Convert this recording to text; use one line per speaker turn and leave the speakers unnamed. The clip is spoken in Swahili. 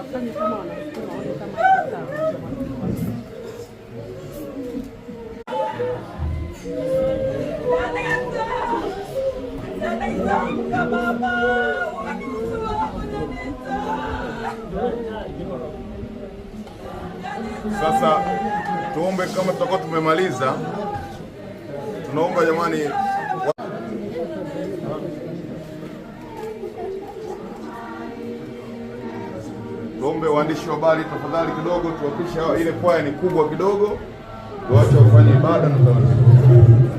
wafanye kama wanasema wale kama iko sawa.
Sasa tuombe, kama tutakuwa tumemaliza, tunaomba jamani, tuombe waandishi wa habari tafadhali kidogo tuwapishe, ile kwaya ni kubwa kidogo, waache wafanye ibada na taratibu.